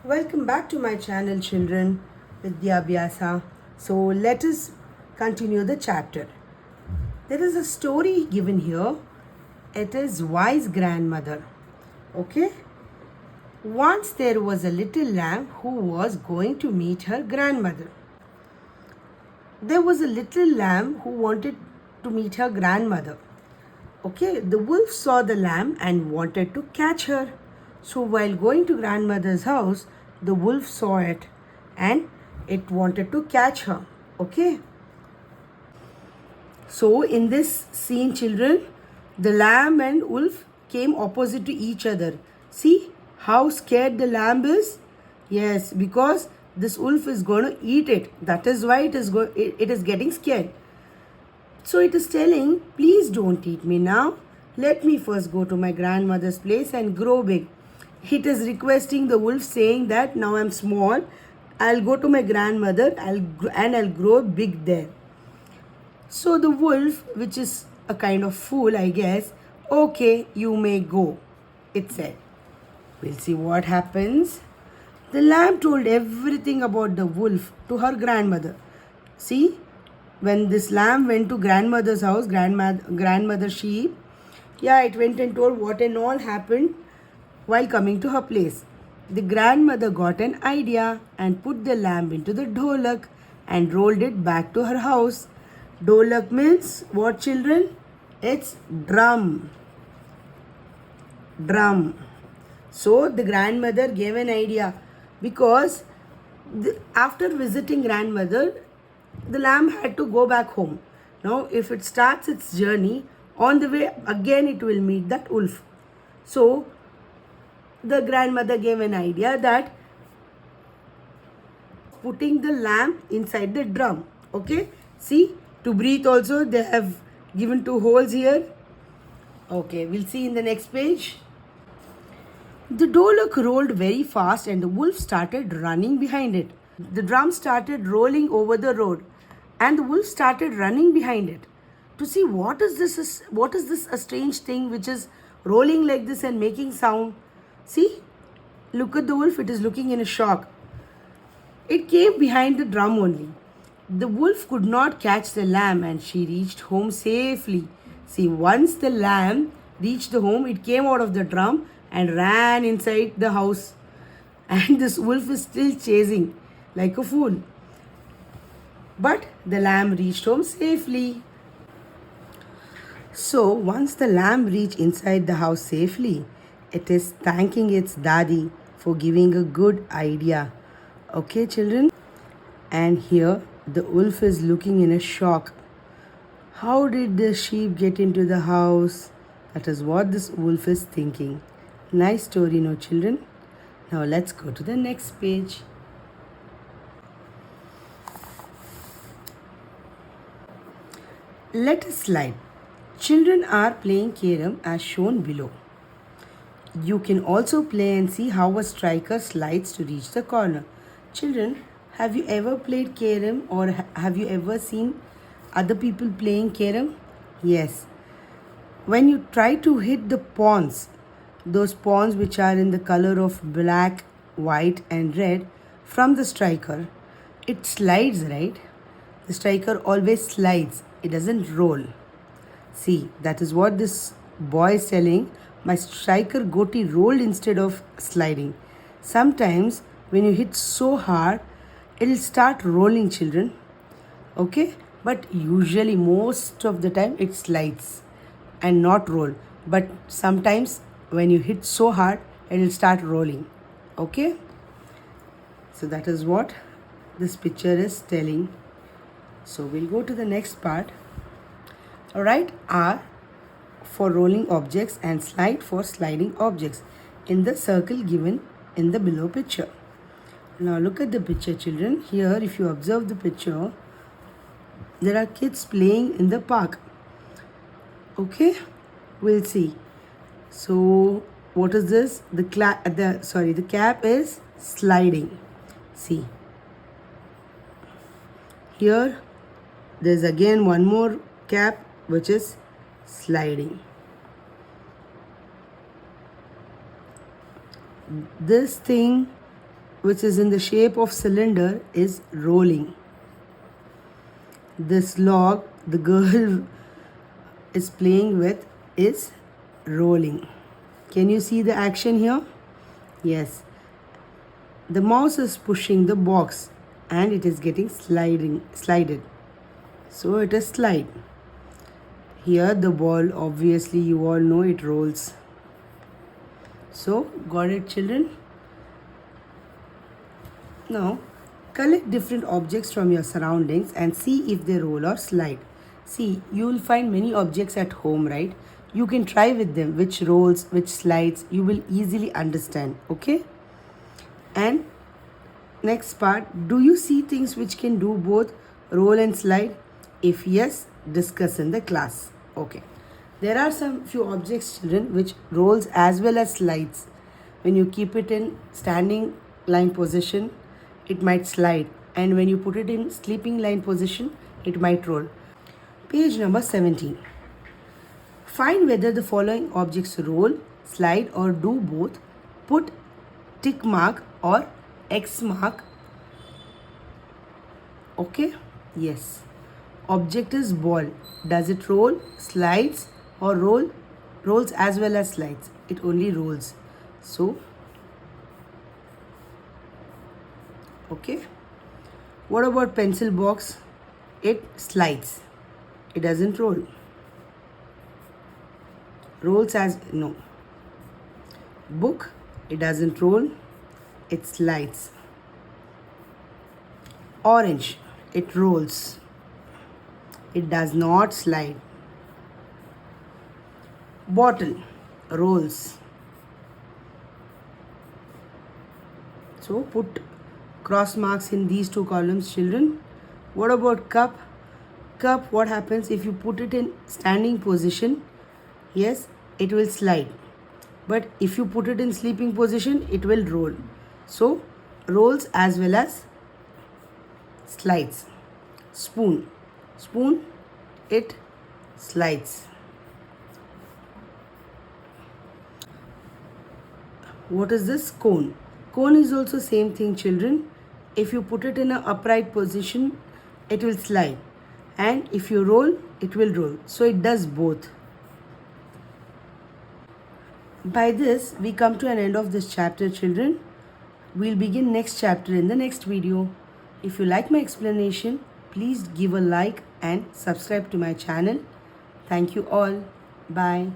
Welcome back to my channel, children, Vidya Vyasa. So let us continue the chapter. There is a story given here. It is Wise Grandmother. Okay? Once there was a little lamb who was going to meet her grandmother. There was a little lamb who wanted to meet her grandmother. Okay, the wolf saw the lamb and wanted to catch her. So while going to grandmother's house, the wolf saw it and it wanted to catch her. Okay. So in this scene, children, the lamb and wolf came opposite to each other. See how scared the lamb is? Yes, because this wolf is going to eat it. That is why it is getting scared. So it is telling, please don't eat me now. Let me first go to my grandmother's place and grow big. It is requesting the wolf, saying that now I'm small. I'll go to my grandmother and I'll grow big there. So the wolf, which is a kind of fool, I guess, okay, you may go, it said. We'll see what happens. The lamb told everything about the wolf to her grandmother. See, when this lamb went to grandmother's house, grandmother sheep, it went and told what and all happened while coming to her place. The grandmother got an idea and put the lamb into the dholak and rolled it back to her house. Dholak means what, children? It's drum. Drum. So the grandmother gave an idea because after visiting grandmother, the lamb had to go back home. Now, if it starts its journey, on the way again it will meet that wolf. So, the grandmother gave an idea that putting the lamb inside the drum. Okay, see, to breathe also they have given 2 holes here. Okay, we'll see in the next page. The dholak rolled very fast and the wolf started running behind it. The drum started rolling over the road and the wolf started running behind it to see what is this a strange thing which is rolling like this and making sound. See, look at the wolf, it is looking in a shock. It came behind the drum only. The wolf could not catch the lamb and she reached home safely. See, once the lamb reached the home, it came out of the drum and ran inside the house. And this wolf is still chasing like a fool. But the lamb reached home safely. So once the lamb reached inside the house safely, it is thanking its daddy for giving a good idea. Okay, children? And here the wolf is looking in a shock. How did the sheep get into the house? That is what this wolf is thinking. Nice story, no, children? Now let's go to the next page. Let us slide. Children are playing carom as shown below. You can also play and see how a striker slides to reach the corner. Children, have you ever played carom or have you ever seen other people playing carom? Yes. When you try to hit the pawns, those pawns which are in the color of black, white and red from the striker, it slides, right? The striker always slides. It doesn't roll. See, that is what this boy is telling. My striker goti rolled instead of sliding. Sometimes when you hit so hard, it will start rolling, children. Okay? But usually most of the time it slides and not roll. But sometimes when you hit so hard, it will start rolling. Okay? So that is what this picture is telling. So we'll go to the next part. Write R for rolling objects and slide for sliding objects in the circle given in the below picture. Now look at the picture, children. Here, if you observe the picture, there are kids playing in the park. Okay, we'll see. So what is this? The cap is sliding. See, here there's again one more cap which is sliding. This thing which is in the shape of cylinder is rolling. This log the girl is playing with is rolling. Can you see the action here? Yes. The mouse is pushing the box and it is getting slided. So it is slide. Here the ball, obviously you all know it rolls. So got it, children? Now collect different objects from your surroundings and see if they roll or slide. See, you will find many objects at home, right? You can try with them which rolls, which slides. You will easily understand, okay? And next part, do you see things which can do both roll and slide? If yes, discuss in the class. Okay. There are some few objects, children, which rolls as well as slides. When you keep it in standing line position, it might slide. And when you put it in sleeping line position, it might roll. Page number 17. Find whether the following objects roll, slide or do both. Put tick mark or X mark. Okay? Yes. Object is ball. Does it roll, slides or rolls as well as slides? It only rolls. So, okay. What about pencil box? It slides. It doesn't roll. Rolls as no. Book, it doesn't roll. It slides. Orange, it rolls. It does not slide. Bottle rolls. So put cross marks in these two columns, children. What about cup? Cup, what happens if you put it in standing position? Yes, it will slide. But if you put it in sleeping position, it will roll. So rolls as well as slides. Spoon. Spoon, it slides. What is this? Cone. Cone is also same thing, children. If you put it in an upright position, it will slide. And if you roll, it will roll. So it does both. By this, we come to an end of this chapter, children. We'll begin next chapter in the next video. If you like my explanation, please give a like and subscribe to my channel. Thank you all. Bye.